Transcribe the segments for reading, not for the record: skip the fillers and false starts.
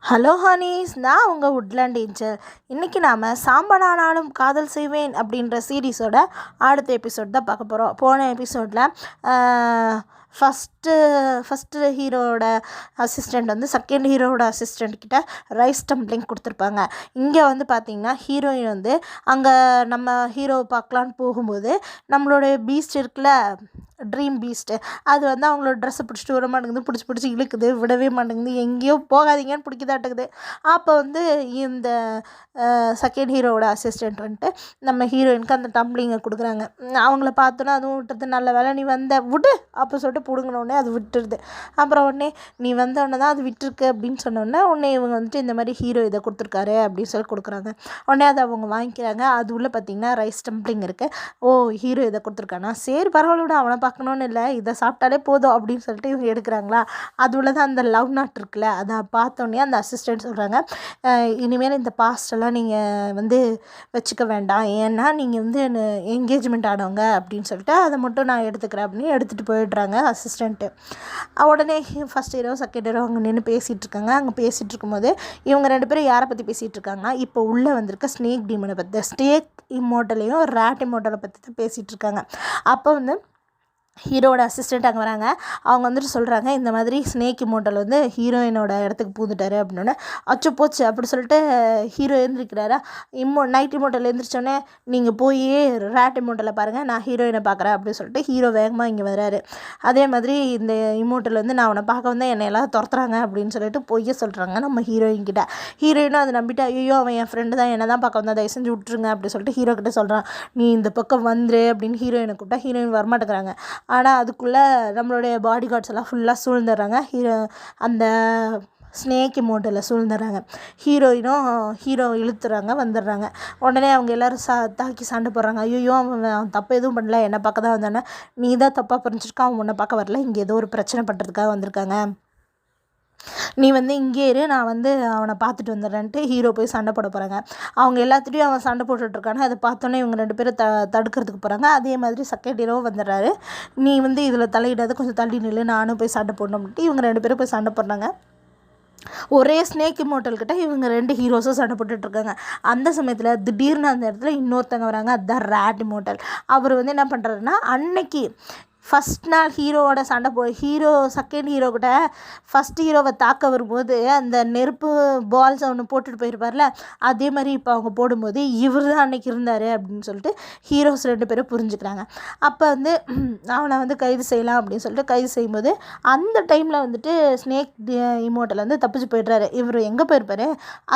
Hello Honey's, நான் உங்கள் woodland angel. இன்றைக்கி நாம் சாம்பலானாலும் காதல் செய்வேன் அப்படின்ற சீரீஸோட அடுத்த எபிசோட் தான் பார்க்க போகிறோம். போன எபிசோடில் ஃபஸ்ட்டு ஹீரோவோட அசிஸ்டண்ட் வந்து செகண்ட் ஹீரோவோட அசிஸ்டண்ட் கிட்ட ரைஸ் டம்ப்ளிங் கொடுத்துருப்பாங்க. இங்கே வந்து பார்த்திங்கன்னா ஹீரோயின் வந்து அங்கே நம்ம ஹீரோவை பார்க்கலான்னு போகும்போது நம்மளுடைய பீஸ்ட் இருக்குல்ல, ட்ரீம் பீஸ்ட்டு, அது வந்து அவங்களோட ட்ரெஸ்ஸை பிடிச்சிட்டு வர மாட்டேங்குது, பிடிச்சி இழுக்குது, விடவே மாட்டேங்குது, எங்கேயோ போகாதீங்கன்னு பிடிக்குதாட்டுக்குது. அப்போ வந்து இந்த செகண்ட் ஹீரோவோட அசிஸ்டண்ட் வந்துட்டு நம்ம ஹீரோயினுக்கு அந்த டம்ப்ளிங்கை கொடுக்குறாங்க. அவங்கள பார்த்தோன்னா அதுவும் விட்டுறது, நல்ல வேலை நீ வந்த விடு அப்போ சொல்லிட்டு பிடுங்கினோடனே அது விட்டுருது. அப்புறம் உடனே நீ வந்தோடனே தான் அது விட்டுருக்கு அப்படின்னு சொன்னோடனே உடனே இவங்க வந்துட்டு இந்த மாதிரி ஹீரோ இதை கொடுத்துருக்காரு அப்படின்னு சொல்லி கொடுக்குறாங்க. உடனே அதை அவங்க வாங்கிக்கிறாங்க. அது உள்ளே பார்த்திங்கன்னா ரைஸ் டம்ப்ளிங் இருக்குது. ஓ, ஹீரோ இதை கொடுத்துருக்கானா, சரி பரவாயில்ல, அவனை பார்க்கணுன்னு இல்லை, இதை சாப்பிட்டாலே போதும் அப்படின்னு சொல்லிட்டு இவங்க எடுக்கிறாங்களா. அது உள்ளதான் அந்த லவ் நாட் இருக்குல்ல, அதை பார்த்தோன்னே அந்த அசிஸ்டன்ட் சொல்கிறாங்க, இனிமேல் இந்த பாஸ்டெல்லாம் நீங்கள் வந்து வச்சுக்க வேண்டாம், ஏன்னா நீங்கள் வந்து என்கேஜ்மெண்ட் ஆனவங்க அப்படின்னு சொல்லிட்டு அதை மட்டும் நான் எடுத்துக்கிறேன் அப்படின்னு எடுத்துகிட்டு போயிடுறாங்க அசிஸ்டண்ட்டு. உடனே ஃபஸ்ட் ஹீரோ செகண்ட் ஹீரோ அங்கே நின்று பேசிகிட்டு இருக்காங்க. அங்கே பேசிகிட்டு இருக்கும்போது இவங்க ரெண்டு பேரும் யாரை பற்றி பேசிகிட்டு இருக்காங்கன்னா, இப்போ உள்ளே வந்திருக்க ஸ்னேக் டீமனை பற்றி, ஸ்னேக் இம்மோட்டலையும் ரேட் இம்மோட்டலை பற்றி தான் பேசிகிட்டு இருக்காங்க. அப்போ வந்து ஹீரோவோட அசிஸ்டண்ட் அங்கே வராங்க. அவங்க வந்துட்டு சொல்கிறாங்க, இந்த மாதிரி ஸ்னேக் இம்மோட்டல் வந்து ஹீரோயினோட இடத்துக்கு பூந்துட்டாரு அப்படின்னோடனே அச்சு போச்சு அப்படி சொல்லிட்டு ஹீரோ எழுந்திருக்கிறாரா. நைட் இம்மோட்டல் எழுந்திரிச்சோடனே நீங்கள் போய் ரேட் இம்மோட்டலை பாருங்கள், நான் ஹீரோயினை பார்க்குறேன் அப்படின்னு சொல்லிட்டு ஹீரோ வேகமாக இங்கே வர்றாரு. அதே மாதிரி இந்த இம்மோட்டல் வந்து நான் அவனை பார்க்க வந்தால் என்னை எல்லாம் துரத்துறாங்க அப்படின்னு சொல்லிட்டு பொய்ய சொல்கிறாங்க நம்ம ஹீரோயின் கிட்ட. ஹீரோயினும் அதை நம்பிட்டு ஐயோ அவன் என் ஃப்ரெண்டு தான், என்ன தான் பார்க்க வந்தால் தயவு செஞ்சு விட்டுருங்க அப்படி சொல்லிட்டு ஹீரோ கிட்ட சொல்கிறான். நீ இந்த பக்கம் வந்துரு அப்படின்னு ஹீரோயினை கூப்பிட்டா ஹீரோயின் வரமாட்டேங்கிறாங்க. ஆனால் அதுக்குள்ளே நம்மளுடைய பாடி கார்ட்ஸ் எல்லாம் ஃபுல்லாக சூழ்ந்துடுறாங்க. அந்த ஸ்னேக் இம்மோட்டலில் சூழ்ந்துடுறாங்க. ஹீரோ இழுத்துறாங்க, வந்துடுறாங்க. உடனே அவங்க எல்லோரும் தாக்கி சண்டை போடுறாங்க. ஐயோ அவன் தப்பு எதுவும் பண்ணல, என்னை பார்க்க தான் வந்தானே, நீ தான் தப்பாக புரிஞ்சிருக்கான், அவன் உன்னை பார்க்க வரல, இங்கே ஏதோ ஒரு பிரச்சனை பண்ணுறதுக்காக வந்திருக்காங்க, நீ வந்து இங்கே இரு, நான் வந்து அவனை பார்த்துட்டு வந்துடுறேன்ட்டு ஹீரோ போய் சண்டை போட போகிறாங்க. அவங்க எல்லாத்துலேயும் அவன் சண்டை போட்டுட்ருக்கானே, அதை பார்த்தோன்னே இவங்க ரெண்டு பேரும் தடுக்கிறதுக்கு போகிறாங்க. அதே மாதிரி செகண்ட் ஹீரோ வந்துடுறாரு. நீ வந்து இதில் தலையிடாத, கொஞ்சம் தள்ளி நில்லு, நானும் போய் சண்டை போடணும்ட்டு இவங்க ரெண்டு பேரும் போய் சண்டை போடுறாங்க. ஒரே ஸ்னேக் இம்மோட்டல்கிட்ட இவங்க ரெண்டு ஹீரோஸும் சண்டை போட்டுட்ருக்காங்க. அந்த சமயத்தில் திடீர்னு அந்த இடத்துல இன்னொருத்தங்க வராங்க, அதுதான் ரேட் இம்மோட்டல். அவர் வந்து என்ன பண்ணுறாருன்னா, அன்னைக்கு ஃபஸ்ட் நாள் ஹீரோவோட சண்டை செகண்ட் ஹீரோக்கிட்ட ஃபஸ்ட் ஹீரோவை தாக்க வரும்போது அந்த நெருப்பு பால்ஸ் ஒன்று போட்டுட்டு போயிருப்பார்ல, அதே மாதிரி இப்போ அவங்க போடும்போது இவர் தான் அன்றைக்கி இருந்தார் அப்படின்னு சொல்லிட்டு ஹீரோஸ் ரெண்டு பேரும் புரிஞ்சுக்கிறாங்க. அப்போ வந்து அவனை வந்து கைது செய்யலாம் அப்படின்னு சொல்லிட்டு கைது செய்யும்போது அந்த டைமில் வந்துட்டு ஸ்னேக் இம்மோட்டல் வந்து தப்பிச்சு போய்ட்றாரு. இவர் எங்கே போயிருப்பார்,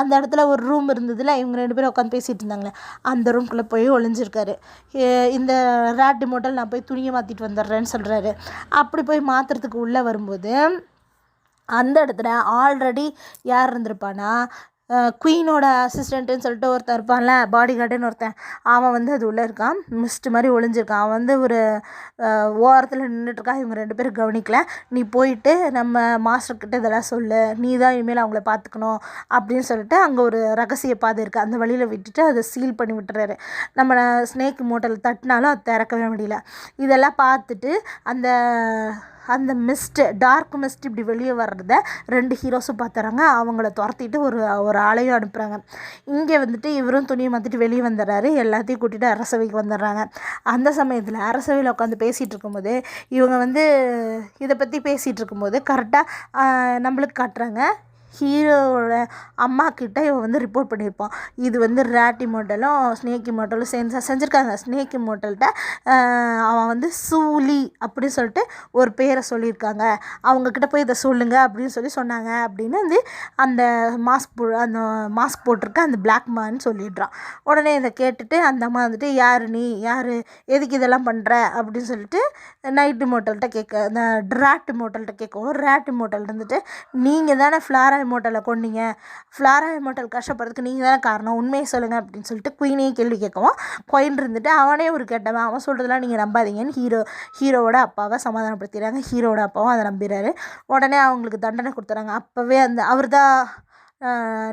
அந்த இடத்துல ஒரு ரூம் இருந்ததில்ல, இவங்க ரெண்டு பேரும் உட்காந்து பேசிகிட்டு இருந்தாங்களே, அந்த ரூம்குள்ளே போய் ஒளிஞ்சிருக்காரு. இந்த ரேட் இம்மோட்டல் நான் போய் துணியை மாற்றிட்டு வந்துடுறேன் சொல்கிறாரு. அப்படி போய் மாற்றுறதுக்கு உள்ளே வரும்போது அந்த இடத்துல ஆல்ரெடி யார் இருந்திருப்பானா, குயினோட அசிஸ்டண்ட்டுன்னு சொல்லிட்டு ஒருத்தன் இருப்பான்ல, பாடி கார்டுன்னு ஒருத்தன், அவன் வந்து அது உள்ளே இருக்கான், மிஸ்ட் மாதிரி ஒளிஞ்சிருக்கான். அவன் வந்து ஒரு ஓரத்தில் நின்றுட்டுருக்கான். இவங்க ரெண்டு பேரும் கவனிக்கல. நீ போயிட்டு நம்ம மாஸ்டர்கிட்ட இதெல்லாம் சொல்லு, நீ தான் இனிமேல் அவங்கள பார்த்துக்கணும் அப்படின்னு சொல்லிட்டு அங்கே ஒரு ரகசிய பாதை இருக்குது, அந்த வழியில் விட்டுட்டு அதை சீல் பண்ணி விட்டுறாரு. நம்ம ஸ்னேக் மோட்டல் தட்டினாலும் அது திறக்கவே முடியல. இதெல்லாம் பார்த்துட்டு அந்த டார்க் மிஸ்ட் இப்படி வெளியே வர்றத ரெண்டு ஹீரோஸும் பார்த்துறாங்க. அவங்கள துரத்திட்டு ஒரு ஆளையும் அனுப்புகிறாங்க. இங்கே வந்துட்டு இவரும் துணியை மாற்றிட்டு வெளியே வந்துடுறாரு. எல்லாத்தையும் கூட்டிகிட்டு அரசவைக்கு வந்துடுறாங்க. அந்த சமயத்தில் அரசவையில் உட்காந்து பேசிகிட்டு இருக்கும்போது இவங்க வந்து இதை பற்றி பேசிகிட்டு இருக்கும்போது கரெக்டாக நம்மளுக்கு காட்டுறாங்க, ஹீரோவோட அம்மா கிட்ட இவன் வந்து ரிப்போர்ட் பண்ணியிருப்பான். இது வந்து ரேட் இம்மோட்டலும் ஸ்னேக் இம்மோட்டலும் செஞ்சுருக்காங்க. ஸ்னேக் இம்மோட்டல்கிட்ட அவன் வந்து சூலி அப்படின்னு சொல்லிட்டு ஒரு பேரை சொல்லியிருக்காங்க, அவங்கக்கிட்ட போய் இதை சொல்லுங்க அப்படின்னு சொன்னாங்க அப்படின்னு வந்து அந்த மாஸ்க் போட்டிருக்க அந்த பிளாக் மேன் சொல்லிடுறான். உடனே இதை கேட்டுட்டு அந்த அம்மா வந்துட்டு யார் எதுக்கு இதெல்லாம் பண்ணுற அப்படின்னு சொல்லிட்டு நைட் இம்மோட்டல்கிட்ட அந்த ரேட் இம்மோட்டல்கிட்ட கேட்கவும், ரேட் இம்மோட்டல் இருந்துட்டு நீங்கள் தானே ஃப்ளாரா இம்மோட்டலை கொண்டீங்க, ஃப்ளாரா இம்மோட்டல் கஷ்டப்படுறதுக்கு நீங்கள் தானே காரணம், உண்மையை சொல்லுங்கள் அப்படின்னு சொல்லிட்டு குயினையும் கேள்வி கேட்கவும், குயின் இருந்துட்டு அவனே ஒரு கேட்டவன், அவன் சொல்கிறதெல்லாம் நீங்கள் நம்பாதீங்கன்னு ஹீரோவோட அப்பாவை சமாதானப்படுத்திடுறாங்க. ஹீரோவோட அப்பாவும் அதை நம்பிடுறாரு. உடனே அவங்களுக்கு தண்டனை கொடுத்துறாங்க. அப்போவே அவர் தான்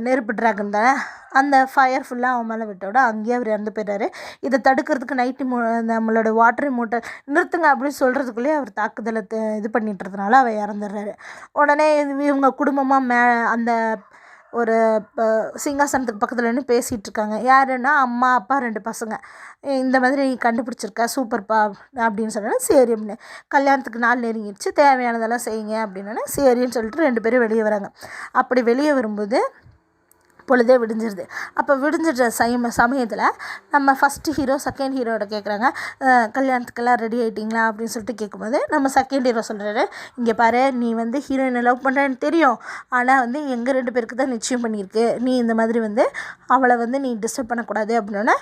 நெருப்பு ட்ராகன் தானே, அந்த ஃபயர் ஃபுல்லாக அவன் மேலே விட்டோட அங்கேயே அவர் இறந்து போயிடுறாரு. இதை தடுக்கிறதுக்கு நம்மளோட வாட்டர் மோட்டர் நிறுத்துங்க அப்படின்னு சொல்கிறதுக்குள்ளேயே அவர் தாக்குதலை இது பண்ணிட்டுறதுனால அவர் இறந்துடுறாரு. உடனே இவங்க குடும்பமாக அந்த ஒரு சிங்காசனத்துக்கு பக்கத்தில் நின்று பேசிகிட்டு இருக்காங்க. யாருன்னா அம்மா அப்பா 2 பசங்க. இந்த மாதிரி நீ கண்டுபிடிச்சிருக்க சூப்பர்ப்பா அப்படின்னு சொன்னோன்னே சரி அப்படின்னு. கல்யாணத்துக்கு நாள் நெருங்கிடுச்சு, தேவையானதெல்லாம் செய்யுங்க அப்படின்னோடனே சரின்னு சொல்லிட்டு 2 பேரும் வெளியே வராங்க. அப்படி வெளியே வரும்போது பொழுதே விடிஞ்சிருது. அப்போ விடிஞ்சிடுற சமயத்தில் நம்ம ஃபஸ்ட்டு ஹீரோ செகண்ட் ஹீரோட கேட்குறாங்க, கல்யாணத்துக்கெல்லாம் ரெடி ஆகிட்டிங்களா அப்படின்னு சொல்லிட்டு கேட்கும்போது நம்ம செகண்ட் ஹீரோ சொல்கிறாரு, இங்கே பாரு நீ வந்து ஹீரோயினை லவ் பண்ணுறேன்னு தெரியும், ஆனால் வந்து எங்கள் 2 பேருக்கு தான் நிச்சயம் பண்ணியிருக்கு, நீ இந்த மாதிரி வந்து அவளை வந்து நீ டிஸ்டர்ப் பண்ணக்கூடாது அப்படின்னா,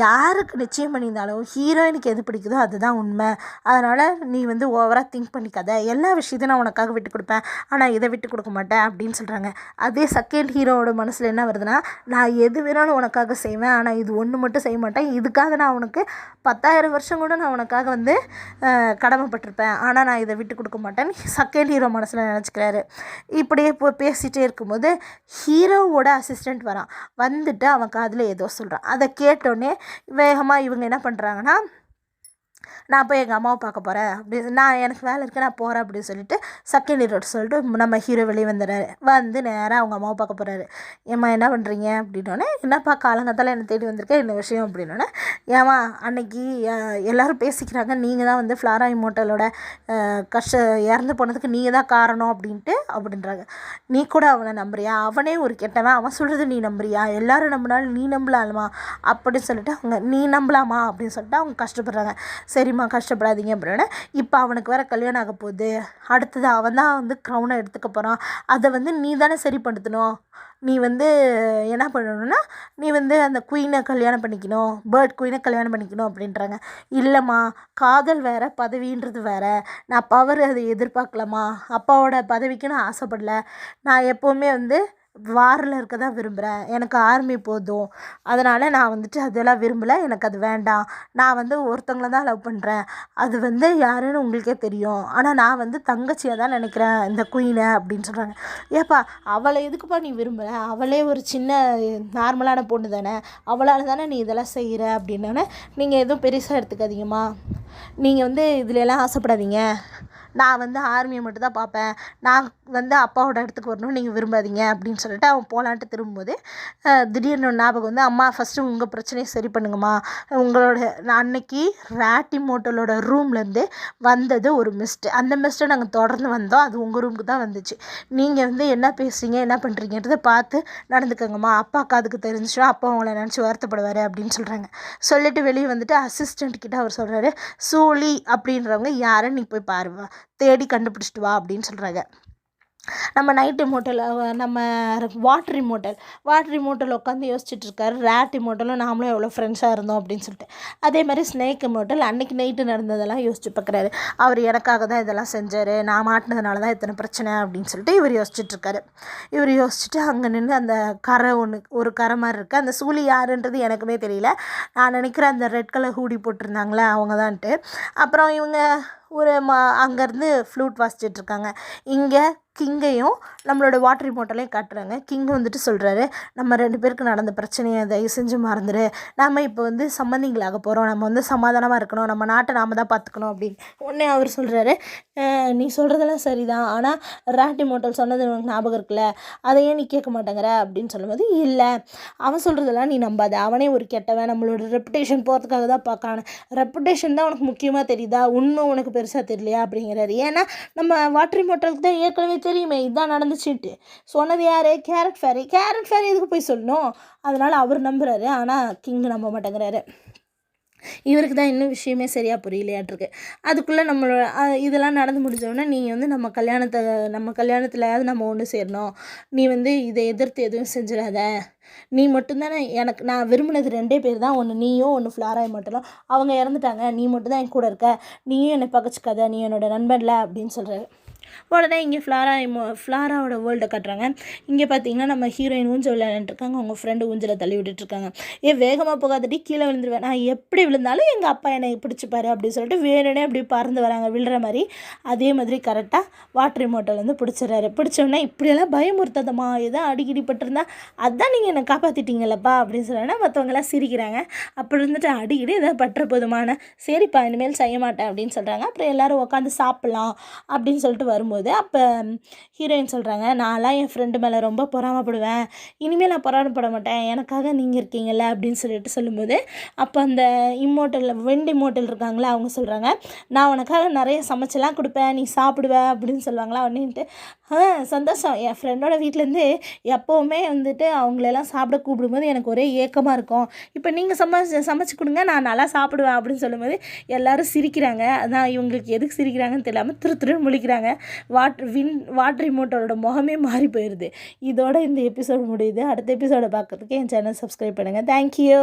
யாருக்கு நிச்சயம் பண்ணியிருந்தாலும் ஹீரோயினுக்கு எது பிடிக்குதோ அதுதான் உண்மை, அதனால் நீ வந்து ஓவராக திங்க் பண்ணிக்காத, எல்லா விஷயத்தையும் நான் உனக்காக விட்டு கொடுப்பேன், ஆனால் இதை விட்டு கொடுக்க மாட்டேன் அப்படின்னு சொல்கிறாங்க. அதே செகண்ட் ஹீரோவோட மனசில் என்ன வருதுன்னா, நான் எது வேணாலும் உனக்காக செய்வேன், ஆனால் இது ஒன்று மட்டும் செய்ய மாட்டேன், இதுக்காக நான் உனக்கு 10,000 வருஷம் கூட நான் உனக்காக வந்து கடமைப்பட்டிருப்பேன், ஆனால் நான் இதை விட்டு கொடுக்க மாட்டேன்னு செகண்ட் ஹீரோ மனசில் நினச்சிக்கிறாரு. இப்படியே பேசிகிட்டே இருக்கும்போது ஹீரோவோட அசிஸ்டண்ட் வரான். வந்துட்டு அவன் காதில் ஏதோ சொல்கிறான். அதை கேட்டோடனே வேகமாக இவங்க என்ன பண்ணுறாங்கன்னா, நான் போய் எங்கள் அம்மாவை பார்க்க போகிறேன் நான் எனக்கு வேலை இருக்குது நான் போகிறேன் அப்படின்னு சொல்லிட்டு செகண்ட் ஹீரோட்ட சொல்லிட்டு நம்ம ஹீரோ வெளியே வந்துடுறாரு. வந்து நேராக அவங்க அம்மாவை பார்க்க போகிறாரு. ஏம்மா என்ன பண்ணுறீங்க அப்படின்னோடனே, என்னப்பா காலங்கத்தால் என்னை தேடி வந்திருக்கேன், என்ன விஷயம் அப்படின்னோடனே, ஏம்மா அன்னைக்கு எல்லோரும் பேசிக்கிறாங்க நீங்கள் தான் வந்து ஃப்ளாரா இம்மோர்ட்டலோட இறந்து போனதுக்கு நீங்கள் தான் காரணம் அப்படின்றாங்க. நீ கூட அவனை நம்புறியா? அவனே ஒரு கெட்டவன், அவன் சொல்கிறது நீ நம்புறியா? எல்லோரும் நம்பினாலும் நீ நம்பலாமா அப்படின்னு சொல்லிட்டு அவங்க நீ நம்பலாமா அப்படின்னு சொல்லிட்டு அவங்க கஷ்டப்படுறாங்க. சரிம்மா கஷ்டப்படாதீங்க அப்படின்னா, இப்போ அவனுக்கு வேறு கல்யாணம் ஆக போகுது, அடுத்தது அவன் தான் வந்து க்ரௌனை எடுத்துக்க போகிறான், அதை வந்து நீ தானே சரிப்படுத்தணும், நீ வந்து என்ன பண்ணணும்னா நீ வந்து அந்த குயினை கல்யாணம் பண்ணிக்கணும், பேர்ட் குயினை கல்யாணம் பண்ணிக்கணும் அப்படின்றாங்க. இல்லைம்மா காதல் வேறு பதவின்றது வேறு, நான் பவர் அதை எதிர்பார்க்கலாமா, அப்பாவோட பதவிக்கு நான் ஆசைப்படலை, நான் எப்போவுமே வந்து வாரில் இருக்க தான் விரும்புகிறேன், எனக்கு ஆர்மி போதும், அதனால் நான் வந்துட்டு அதெல்லாம் விரும்பலை, எனக்கு அது வேண்டாம், நான் வந்து ஒருத்தவங்கள தான் லவ் பண்ணுறேன், அது வந்து யாருன்னு உங்களுக்கே தெரியும், ஆனால் நான் வந்து தங்கச்சியாக தான் நினைக்கிறேன் இந்த குயினை அப்படின்னு சொல்கிறாங்க. ஏப்பா அவளை எதுக்குப்பா நீ விரும்புகிற, அவளே ஒரு சின்ன நார்மலான பொண்ணு தானே, அவளால் தானே நீ இதெல்லாம் செய்கிற அப்படின்னோடனே, நீங்கள் எதுவும் பெருசாக எடுத்துக்காதீங்கம்மா, நீங்கள் வந்து இதிலெல்லாம் ஆசைப்படாதீங்க, நான் வந்து ஆர்மியை மட்டும் தான் பார்ப்பேன், நான் வந்து அப்பாவோட இடத்துக்கு வரணும்னு நீங்கள் விரும்பாதீங்க அப்படின்னு சொல்லிட்டு அவன் போகலான்ட்டு திரும்பும்போது திடீர்னு ஞாபகம் வந்து, அம்மா ஃபஸ்ட்டு உங்கள் பிரச்சனையை சரி பண்ணுங்கம்மா, உங்களோட அன்னைக்கு ராட்டி மோட்டலோட ரூம்லேருந்து வந்தது ஒரு மிஸ்ட்டு, அந்த மிஸ்ட்டை நாங்கள் தொடர்ந்து வந்தோம், அது உங்கள் ரூமுக்கு தான் வந்துச்சு, நீங்கள் வந்து என்ன பேசுகிறீங்க என்ன பண்ணுறீங்கன்றதை பார்த்து நடந்துக்கோங்கம்மா, அப்பாவுக்கு அதுக்கு தெரிஞ்சிச்சுன்னா அப்பா அவங்கள நினச்சி வருத்தப்படுவார் அப்படின்னு சொல்கிறாங்க. சொல்லிவிட்டு வெளியே வந்துட்டு அசிஸ்டண்ட் கிட்ட அவர் சொல்கிறாரு, சூலி அப்படின்றவங்க யாருன்னு நீ போய் பாருவா, தேடி கண்டுபிடிச்சிட்டு வா அப்படின்னு சொல்கிறாங்க. நம்ம நைட் இம்மோர்ட்டல் நம்ம வாட்டர் இம்மோர்ட்டல் உட்காந்து யோசிச்சுட்டு இருக்காரு, ரேட் இம்மோர்ட்டலும் நாமளும் எவ்வளோ ஃப்ரெண்ட்ஸாக இருந்தோம் அப்படின்னு சொல்லிட்டு. அதே மாதிரி ஸ்னேக் இம்மோர்ட்டல் அன்றைக்கி நைட்டு நடந்ததெல்லாம் யோசிச்சு பார்க்குறாரு, அவர் எனக்காக தான் இதெல்லாம் செஞ்சார், நான் மாட்டினதுனால தான் இத்தனை பிரச்சனை அப்படின்னு சொல்லிட்டு இவர் யோசிச்சுட்ருக்காரு. இவர் யோசிச்சுட்டு அங்கே நின்று அந்த கரை ஒரு கரை மாதிரி இருக்குது, அந்த சூழி யாருன்றது எனக்குமே தெரியல, நான் நினைக்கிறேன் அந்த ரெட் கலர் ஹூடி போட்டிருந்தாங்களே அவங்க தான்ட்டு. அப்புறம் இவங்க ஒரு அங்கேருந்து ஃப்ளூட் வாசிச்சிட்ருக்காங்க. இங்கே கிங்கையும் நம்மளோட வாட்டர் இம்மோர்ட்டலையும் காட்டுறாங்க. கிங் வந்துட்டு சொல்கிறாரு, நம்ம 2 பேருக்கு நடந்த பிரச்சனையை தயவு செஞ்சு மறந்துடு, நம்ம இப்போ வந்து சம்மந்திங்களாக போகிறோம், நம்ம வந்து சமாதானமாக இருக்கணும், நம்ம நாட்டை நாம் தான் பார்த்துக்கணும் அப்படின்னு. உடனே அவர் சொல்கிறாரு, நீ சொல்கிறதெல்லாம் சரிதான், ஆனால் ராட் இம்மோர்ட்டல் சொன்னது உனக்கு ஞாபகம் இருக்குல்ல, அதையே நீ கேட்க மாட்டேங்கிற அப்படின்னு சொல்லும்போது, இல்லை அவன் சொல்கிறதெல்லாம் நீ நம்பாத, அவனே ஒரு கெட்டவன், நம்மளோட ரெப்புடேஷன் போகிறதுக்காக தான் பார்க்கான, ரெப்புடேஷன் தான் உனக்கு முக்கியமாக தெரியுதா, உண்மை உனக்கு பெருசாக தெரியலையா அப்படிங்கிறாரு. ஏன்னா நம்ம வாட்டர் இம்மோர்ட்டலுக்கு தான் ஏற்கனவே தெரியுமே இதுதான் நடந்துச்சுட்டு, சொன்னது யார், கேரட் ஃபேரி எதுக்கு போய் சொல்லணும், அதனால் அவர் நம்புகிறாரு, ஆனால் கிங் நம்ப மாட்டேங்கிறாரு. இவருக்கு தான் இன்னும் விஷயமே சரியாக புரியலையாட்டிருக்கு. அதுக்குள்ளே நம்மளோட இதெல்லாம் நடந்து முடிஞ்சோடனே, நீ வந்து நம்ம கல்யாணத்துலையாவது நம்ம ஒன்று சேரணும், நீ வந்து இதை எதிர்த்து எதுவும் செஞ்சிடாத, நீ மட்டும்தானே எனக்கு, நான் விரும்பினது 2 பேர் தான், ஒன்று நீயும் ஒன்று ஃப்ளாரா இம்மோர்ட்டலும், அவங்க இறந்துட்டாங்க, நீ மட்டும்தான் என் கூட இருக்க, நீயும் என்னை பகச்சிக்காத, நீ என்னோட நண்பன்ல அப்படின்னு சொல்கிறாரு. உடனே இங்கே ஃப்ளாராவோட வேர்ல்டை காட்டுறாங்க. இங்கே பார்த்தீங்கன்னா நம்ம ஹீரோயின் ஊஞ்சல் விளையாண்டுருக்காங்க, அவங்க ஃப்ரெண்டு ஊஞ்சலை தள்ளி விட்டுட்ருக்காங்க. வேகமாக போகாதடி கீழே விழுந்துருவேன், நான் எப்படி விழுந்தாலும் எங்கள் அப்பா என்னை பிடிச்சிப்பாரு அப்படின்னு சொல்லிட்டு வேணுனே அப்படி பறந்து வராங்க விழுற மாதிரி. அதே மாதிரி கரெக்டாக வாட்டர் இம்மோர்ட்டல் வந்து பிடிச்சிடறாரு. பிடிச்சோடனே இப்படியெல்லாம் பயமுறுத்தாதம்மா, எதாவது அடிக்கடி பட்டிருந்தா அதான் நீங்கள் என்னை காப்பாற்றிட்டீங்களப்பா அப்படின்னு சொன்னோன்னா மற்றவங்களாம் சிரிக்கிறாங்க. அப்படி இருந்துட்டு அடிக்கடி எதாவது பட்டுற போதுமான, சரிப்பா இனிமேல் செய்ய மாட்டேன் அப்படின்னு சொல்கிறாங்க. அப்புறம் எல்லோரும் உட்காந்து சாப்பிட்லாம் அப்படின்னு சொல்லிட்டு வரும்போது அப்போ ஹீரோயின் சொல்கிறாங்க, நான்லாம் என் ஃப்ரெண்டு மேலே ரொம்ப பொறாமப்படுவேன், இனிமேல் நான் பொறாமப்பட மாட்டேன், எனக்காக நீங்கள் இருக்கீங்கல்ல அப்படின்னு சொல்லும்போது அப்போ அந்த வெண்ட் இம்மோர்டல் இருக்காங்களா அவங்க சொல்கிறாங்க, நான் உனக்காக நிறைய சமைச்செல்லாம் கொடுப்பேன், நீ சாப்பிடுவ அப்படின்னு சொல்லுவாங்களா. அப்படின்ட்டு சந்தோஷம், என் ஃப்ரெண்டோட வீட்டிலேருந்து எப்போவுமே வந்துட்டு அவங்களெல்லாம் சாப்பிட கூப்பிடும்போது எனக்கு ஒரே ஏக்கமாக இருக்கும், இப்போ நீங்கள் சமைச்சு கொடுங்க, நான் நல்லா சாப்பிடுவேன் அப்படின்னு சொல்லும்போது எல்லோரும் சிரிக்கிறாங்க. அதான் இவங்களுக்கு எதுக்கு சிரிக்கிறாங்கன்னு தெரியாமல் திருன்னு முழிக்கிறாங்க. வாட்டர் ரிமோட்டோட முகமே மாறி போயிடுது. இதோட இந்த எபிசோடு முடியுது. அடுத்த எபிசோடை பார்க்கறதுக்கு என் சேனல் சப்ஸ்கிரைப் பண்ணுங்கள். தேங்க்யூ.